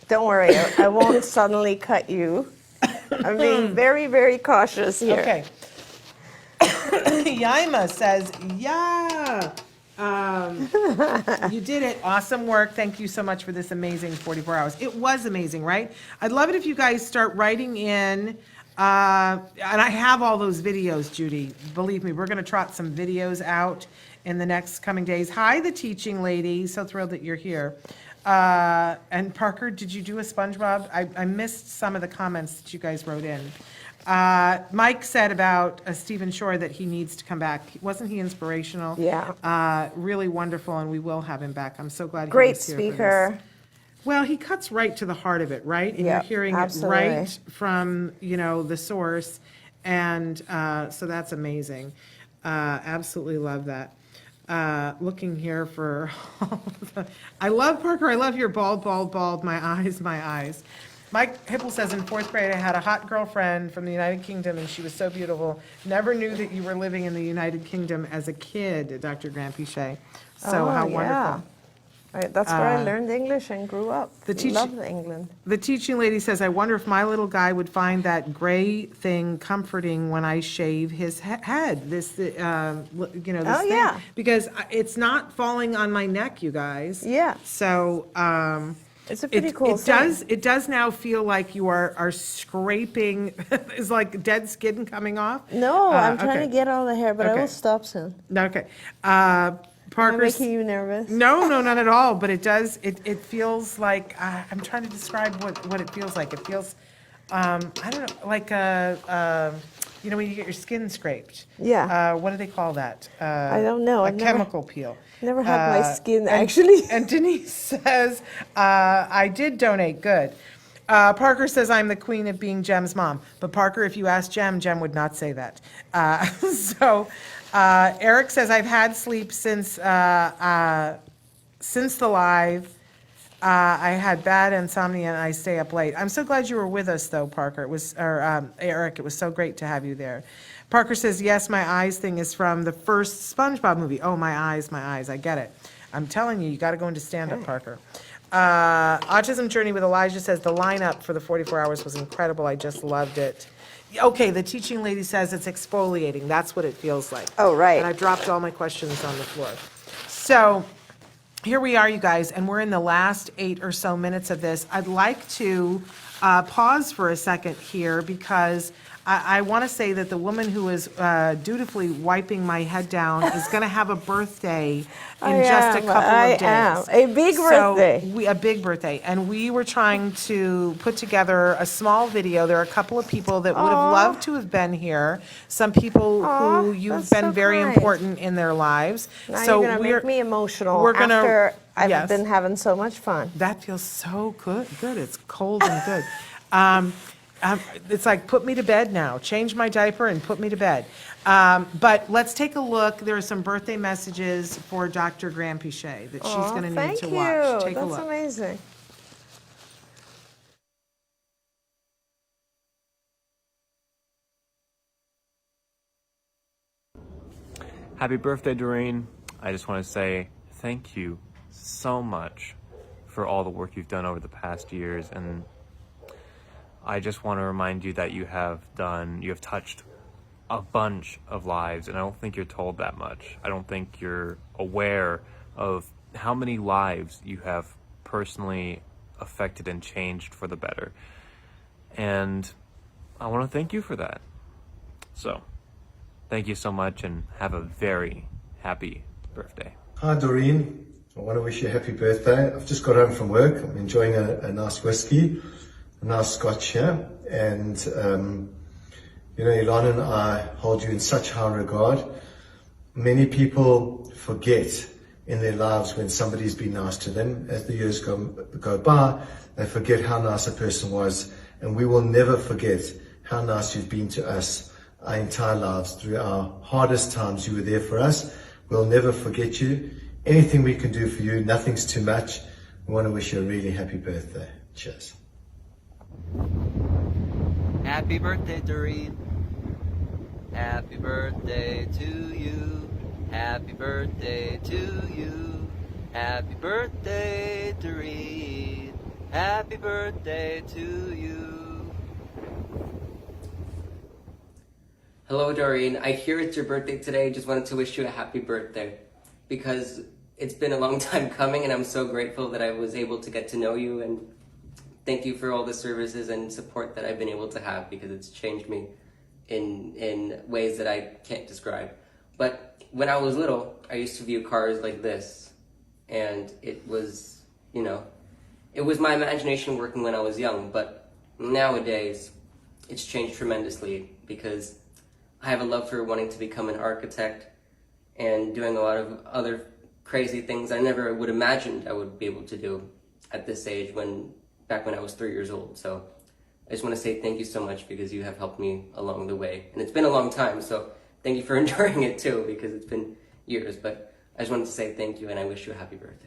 Don't worry, I won't suddenly cut you. I'm being very, very cautious here. Okay. Yaima says, yeah. You did it. Awesome work. Thank you so much for this amazing 44 hours. It was amazing, right? I'd love it if you guys start writing in. And I have all those videos, Judy. Believe me, we're going to trot some videos out in the next coming days. Hi, the teaching lady. So thrilled that you're here. And Parker, did you do a SpongeBob? I missed some of the comments that you guys wrote in. Mike said about Stephen Shore that he needs to come back. Wasn't he inspirational? Yeah. Really wonderful, and we will have him back. I'm so glad he Great was here for this. speaker. Well, he cuts right to the heart of it, right? And Yep, you're hearing absolutely. it right from, the source. And so that's amazing. Absolutely love that. Looking here for, I love Parker. I love your bald, my eyes. Mike Hipple says, in 4th grade, I had a hot girlfriend from the United Kingdom, and she was so beautiful. Never knew that you were living in the United Kingdom as a kid, Dr. Granpeesheh. So how wonderful. Right, that's where I learned English and grew up. Loved England. The teaching lady says, I wonder if my little guy would find that gray thing comforting when I shave his head. This, this thing. yeah. Because it's not falling on my neck, you guys. Yeah. So, It's a pretty cool It does now feel like you are scraping, it's like dead skin coming off. No, I'm trying okay. to get all the hair, but I Okay. will stop soon. Okay. Am I Parker's. making you nervous? No, not at all, but it does, it feels like, I'm trying to describe what it feels like. It feels, I don't know, like when you get your skin scraped. Yeah. What do they call that? I don't know. A chemical peel. Never had my skin, actually. And Denise says, I did donate, good. Parker says, I'm the queen of being Jem's mom. But Parker, if you ask Jem would not say that. Eric says, I've had sleep since the live. I had bad insomnia and I stay up late. I'm so glad you were with us though, Parker. Eric, it was so great to have you there. Parker says, yes, my eyes thing is from the first SpongeBob movie. Oh, my eyes, I get it. I'm telling you, you got to go into stand-up, Parker. Autism Journey with Elijah says, the lineup for the 44 hours was incredible. I just loved it. Okay, the teaching lady says it's exfoliating. That's what it feels like. Oh, right. And I dropped all my questions on the floor. So here we are, you guys, and we're in the last 8 or so minutes of this. I'd like to pause for a second here because I want to say that the woman who is dutifully wiping my head down is going to have a birthday in just a couple of days. A big birthday. A big birthday. And we were trying to put together a small video. There are a couple of people that would have loved to have been here. Some people who you've been very important in their lives. Now so you're going to make me emotional we're gonna- after I've yes. been having so much fun. That feels so good. It's cold and good. It's like, put me to bed now. Change my diaper and put me to bed. But let's take a look. There are some birthday messages for Dr. Granpeesheh that she's going to need to watch. Take a look. That's amazing. Happy birthday, Doreen. I just want to say thank you so much for all the work you've done over the past years, and I just want to remind you that you have touched a bunch of lives, and I don't think you're told that much. I don't think you're aware of how many lives you have personally affected and changed for the better. And I want to thank you for that. So, thank you so much and have a very happy birthday. Hi Doreen, I want to wish you a happy birthday. I've just got home from work. I'm enjoying a nice whiskey, a nice scotch here, and Ilana and I hold you in such high regard. Many people forget in their lives when somebody's been nice to them. As the years go by, they forget how nice a person was, and we will never forget how nice you've been to us our entire lives. Through our hardest times, you were there for us. We'll never forget you. Anything we can do for you, nothing's too much. We want to wish you a really happy birthday. Cheers. Happy birthday, Doreen. Happy birthday to you. Happy birthday to you. Happy birthday, Doreen. Happy birthday to you. Hello, Doreen. I hear it's your birthday today. Just wanted to wish you a happy birthday because it's been a long time coming, and I'm so grateful that I was able to get to know you, and thank you for all the services and support that I've been able to have, because it's changed me in ways that I can't describe. But when I was little, I used to view cars like this, and it was, it was my imagination working when I was young. But nowadays, it's changed tremendously because I have a love for wanting to become an architect and doing a lot of other crazy things I never would imagine I would be able to do at this age back when I was 3 years old. So I just want to say thank you so much because you have helped me along the way. And it's been a long time, so thank you for enduring it too, because it's been years. But I just wanted to say thank you, and I wish you a happy birthday.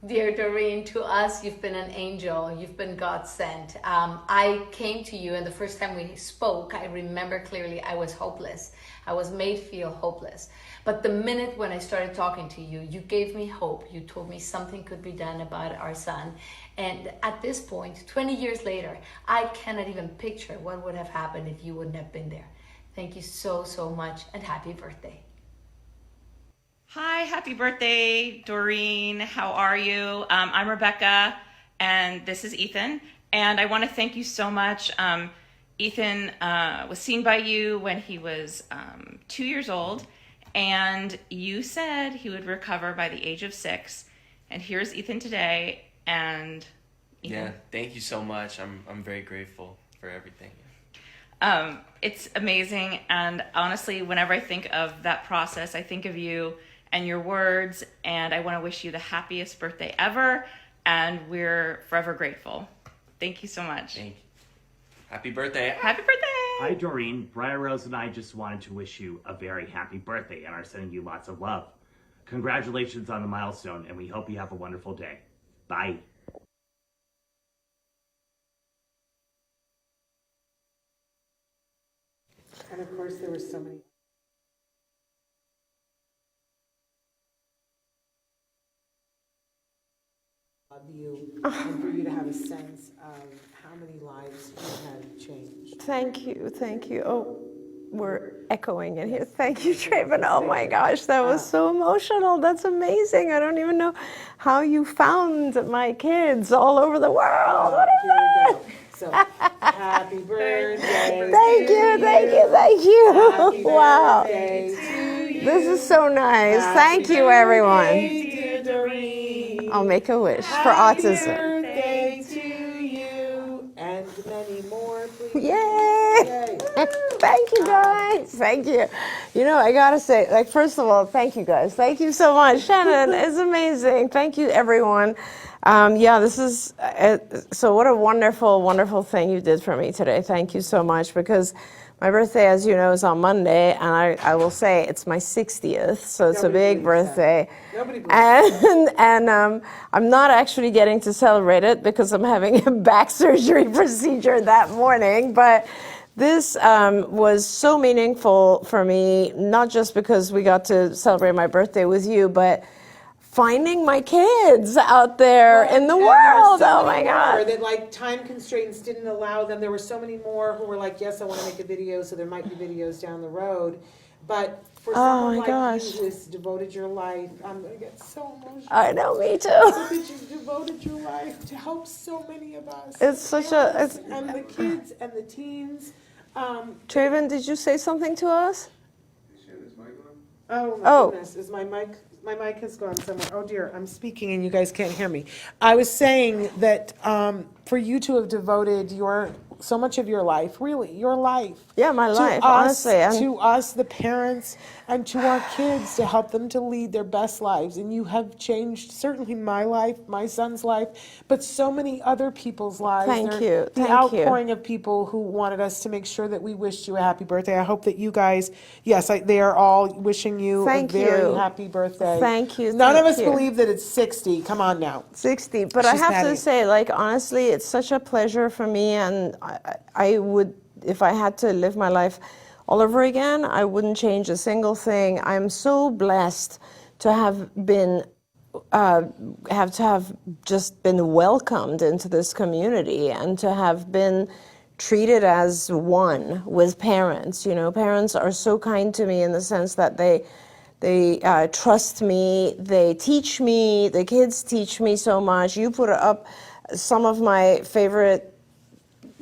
Dear Doreen, to us, you've been an angel. You've been God sent. I came to you, and the first time we spoke, I remember clearly I was hopeless. I was made feel hopeless. But the minute when I started talking to you, you gave me hope. You told me something could be done about our son. And at this point, 20 years later, I cannot even picture what would have happened if you wouldn't have been there. Thank you so, so much, and happy birthday. Hi, happy birthday, Doreen. How are you? I'm Rebecca, and this is Ethan. And I want to thank you so much. Ethan was seen by you when he was 2 years old, and you said he would recover by the age of 6. And here's Ethan today. And Ethan. Yeah, thank you so much. I'm very grateful for everything. It's amazing. And honestly, whenever I think of that process, I think of you and your words, and I want to wish you the happiest birthday ever, and we're forever grateful. Thank you so much. Thank you. Happy birthday. Happy birthday. Hi, Doreen. Briar Rose and I just wanted to wish you a very happy birthday and are sending you lots of love. Congratulations on the milestone, and we hope you have a wonderful day. Bye. And of course, there were so many. Of you, and for you to have a sense of how many lives you had changed. Thank you. Oh, we're echoing in here. Thank you, Traven. Oh my gosh, that was so emotional. That's amazing. I don't even know how you found my kids all over the world. What is that? So, happy birthday. Thank you. Happy Wow. birthday to you. This is so nice. Thank you, everyone. Dear Doreen. I'll make a wish for autism. Happy birthday to you and many more, please. Yay! Thank you, guys. Thank you. You know, I gotta say, like, first of all, thank you, guys. Thank you so much. Shannon, it's amazing. Thank you, everyone. This is, so what a wonderful, wonderful thing you did for me today. Thank you so much, because my birthday, as you know, is on Monday, and I will say it's my 60th, so it's a big birthday. And I'm not actually getting to celebrate it because I'm having a back surgery procedure that morning, but this was so meaningful for me, not just because we got to celebrate my birthday with you, but finding my kids out there in the world. Oh my God. That like time constraints didn't allow them. There were so many more who were like, yes, I want to make a video, so there might be videos down the road. But for someone like you who has devoted your life, I'm going to get so emotional. I know, me too. So that you've devoted your life to help so many of us. It's such a... And the kids and the teens. Traven, did you say something to us? Oh my goodness, is my mic... My mic has gone somewhere. Oh dear, I'm speaking and you guys can't hear me. I was saying that for you to have devoted so much of your life, really, your life. Yeah, my life, honestly. honestly. To us, the parents, and to our kids, to help them to lead their best lives. And you have changed, certainly my life, my son's life, but so many other people's lives. Thank you. The outpouring of people who wanted us to make sure that we wished you a happy birthday. I hope that you guys, they are all wishing you a very happy birthday. Thank you. None of us believe that it's 60. Come on now. 60. But I have to say, like, honestly, it's such a pleasure for me, and I would, if I had to live my life all over again, I wouldn't change a single thing. I'm so blessed to have been, have just been welcomed into this community, and to have been treated as one with parents. You know, parents are so kind to me in the sense that they trust me, they teach me, the kids teach me so much. You put up some of my favorite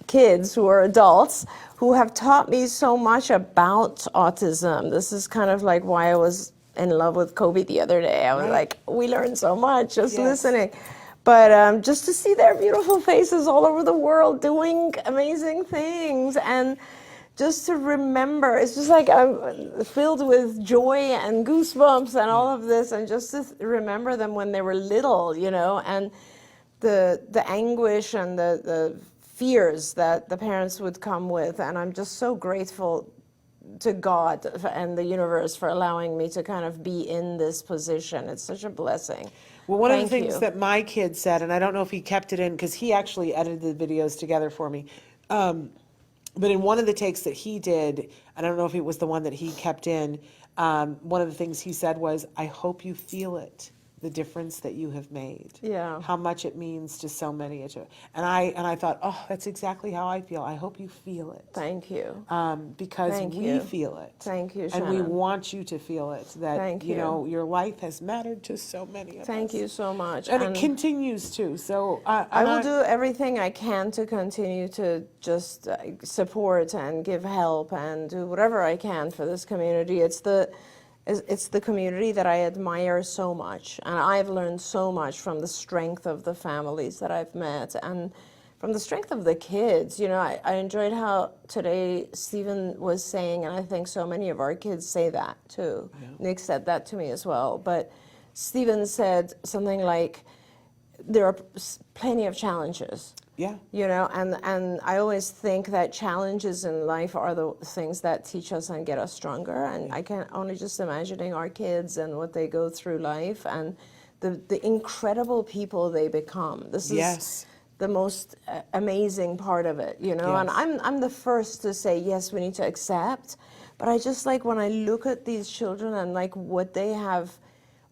kids who are adults who have taught me so much about autism. This is kind of like why I was in love with Kobe the other day. I was like, we learned so much just listening. But just to see their beautiful faces all over the world doing amazing things, and just to remember, it's just like I'm filled with joy and goosebumps and all of this, and just to remember them when they were little, you know, and the anguish and the fears that the parents would come with. And I'm just so grateful to God and the universe for allowing me to kind of be in this position. It's such a blessing. Well, one of the things that my kid said, and I don't know if he kept it in, because he actually edited the videos together for me, but in one of the takes that he did, I don't know if it was the one that he kept in, one of the things he said was, I hope you feel it, the difference that you have made. Yeah. How much it means to so many. And I thought, oh, that's exactly how I feel. I hope you feel it. Thank you. Because we feel it. Thank you, and we Shannon. want you to feel it. That, you know, your life has mattered to so many of us. Thank you so much. And it continues to. So I will do everything I can to continue to just support and give help and do whatever I can for this community. It's the community that I admire so much, and I've learned so much from the strength of the families that I've met and from the strength of the kids. You know, I enjoyed how today Stephen was saying, and I think so many of our kids say that too. Yeah. Nick said that to me as well, but Stephen said something like, there are plenty of challenges, Yeah. You know, and I always think that challenges in life are the things that teach us and get us stronger. And I can only just imagining our kids and what they go through life and the incredible people they become. This is the most amazing part of it, you know. And I'm the first to say, yes, we need to accept. But I just like when I look at these children and like what they have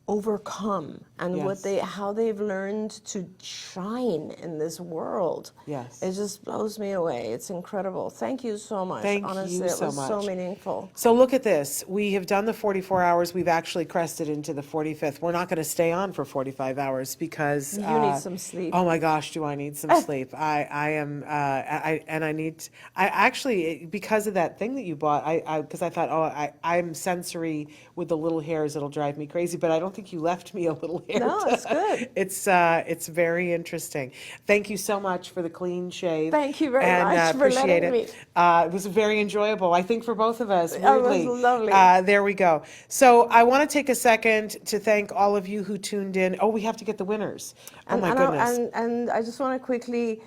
overcome and how they've learned to shine in this world. Yes. It just blows me away. It's incredible. Thank you so much. Thank Honestly, you so it was much. so meaningful. So look at this. We have done the 44 hours. We've actually crested into the 45th. We're not going to stay on for 45 hours because you need some sleep. Oh my gosh, do I need some sleep? I actually, because of that thing that you bought, because I thought, I'm sensory with the little hairs. It'll drive me crazy, but I don't think you left me a little hair. No, it's good. It's very interesting. Thank you so much for the clean shave. Thank you very much for appreciate letting it. It was very enjoyable, I think, for both of us. It Weirdly. was lovely. There we go. So I want to take a second to thank all of you who tuned in. Oh, we have to get the winners. Oh my goodness. And I just want to quickly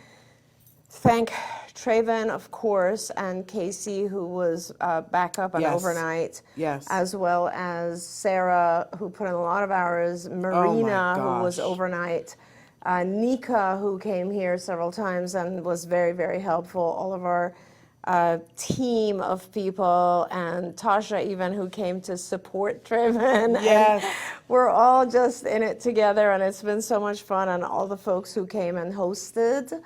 thank Traven, of course, and Casey, who was backup and overnight. Yes. As well as Sarah, who put in a lot of hours. Marina, who was overnight. Nika, who came here several times and was very, very helpful. All of our team of people, and Tasha even, who came to support Traven. Yes. And we're all just in it together, and it's been so much fun. And all the folks who came and hosted,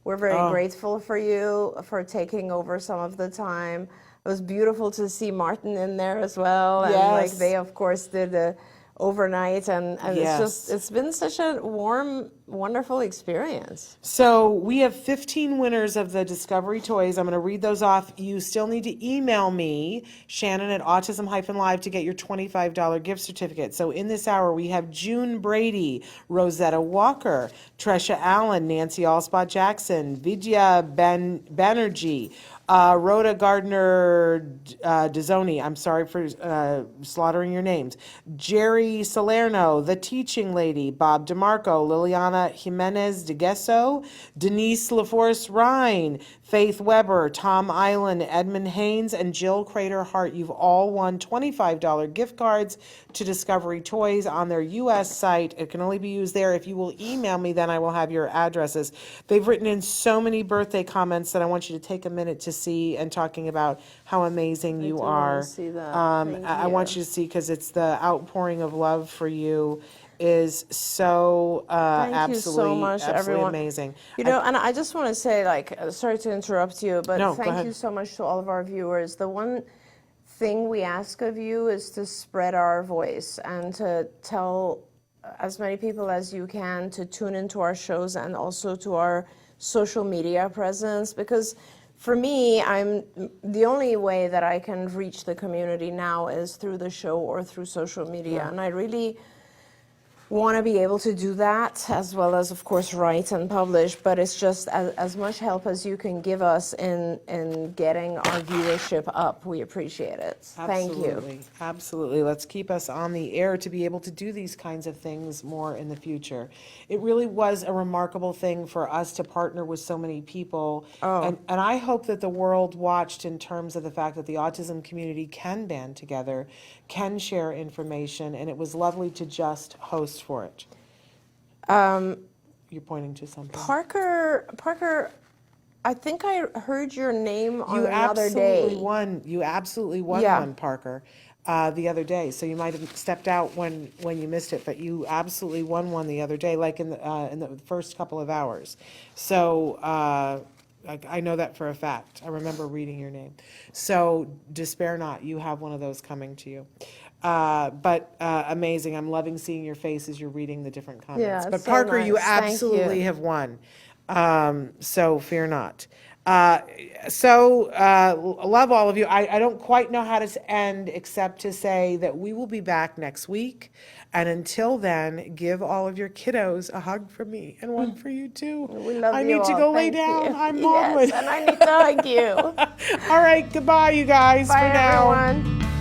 we're very grateful for you for taking over some of the time. It was beautiful to see Martin in there as well. And like they, of course, did the overnight, and it's been such a warm, wonderful experience. So we have 15 winners of the Discovery Toys. I'm going to read those off. You still need to email me, Shannon at autism-live, to get your $25 gift certificate. So in this hour, we have June Brady, Rosetta Walker, Tresha Allen, Nancy Allspot Jackson, Vidya Banerjee, Rhoda Gardner Dezzoni, I'm sorry for slaughtering your names, Jerry Salerno, The Teaching Lady, Bob DeMarco, Liliana Jimenez de Gesso, Denise LaForce Rhine, Faith Weber, Tom Island, Edmund Haynes, and Jill Crater Hart. You've all won $25 gift cards to Discovery Toys on their U.S. site. It can only be used there. If you will email me, then I will have your addresses. They've written in so many birthday comments that I want you to take a minute to see, and talking about how amazing you are. See that. I want you to see, because it's the outpouring of love for you is so Thank you so much, everyone. amazing. You know, and I just want to say, like, sorry to interrupt you, but No, go thank ahead. you so much to all of our viewers. The one thing we ask of you is to spread our voice and to tell as many people as you can to tune into our shows and also to our social media presence, because for me, the only way that I can reach the community now is through the show or through social media, and I really want to be able to do that, as well as, of course, write and publish. But it's just as much help as you can give us in getting our viewership up. We appreciate it. Thank you. Absolutely. Let's keep us on the air to be able to do these kinds of things more in the future. It really was a remarkable thing for us to partner with so many people. And I hope that the world watched in terms of the fact that the autism community can band together, can share information, and it was lovely to just host for it. You're pointing to something. Parker, I think I heard your name on another day. You absolutely won one, Parker, the other day. So you might have stepped out when you missed it, but you absolutely won one the other day, like in the first couple of hours. So I know that for a fact. I remember reading your name. So despair not. You have one of those coming to you. But amazing. I'm loving seeing your face as you're reading the different comments. Yeah, but so Parker, nice. you Thank absolutely you. have won. So fear not. Love all of you. I don't quite know how to end except to say that we will be back next week. And until then, give all of your kiddos a hug from me and one for you too. We love I you need to all. go lay Thank down. you. I'm Yes, Maudlin. and I need to hug you. All right, goodbye, you guys. Bye, for now. everyone.